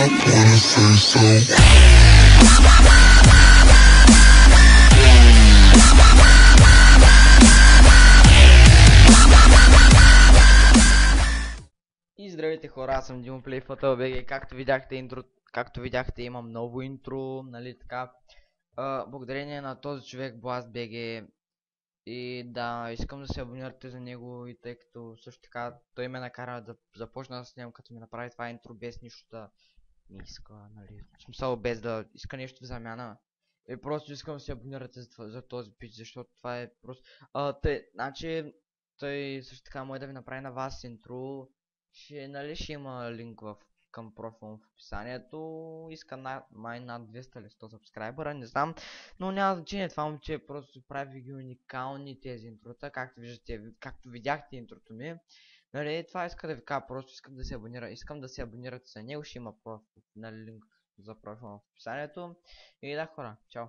wanna say so. И здравейте хора, аз съм Димоплей в БГ. Както видяхте, имам ново интро, нали така. Благодарение на този човек Blast BG. И да, искам да се абонирате за него, и тъй като също така той ме накара да започна да снимам, като ми направи това интро без нищо да ми иска, нали. В смисъл без да иска нещо в замяна. И просто искам да се абонирате за този пич, защото това е просто... значи, той също така може да ви направи на вас интро. Нали ще има линк към профила в описанието. Иска май над 200 или 100 сабскрайбъра, не знам. Но няма значение, това момче просто прави ги уникални тези интрота, както видяхте интрото ми. Нали, това иска да ви кажа, просто искам да се абонирате за него, ще има линк за профила в описанието. И да хора, чао!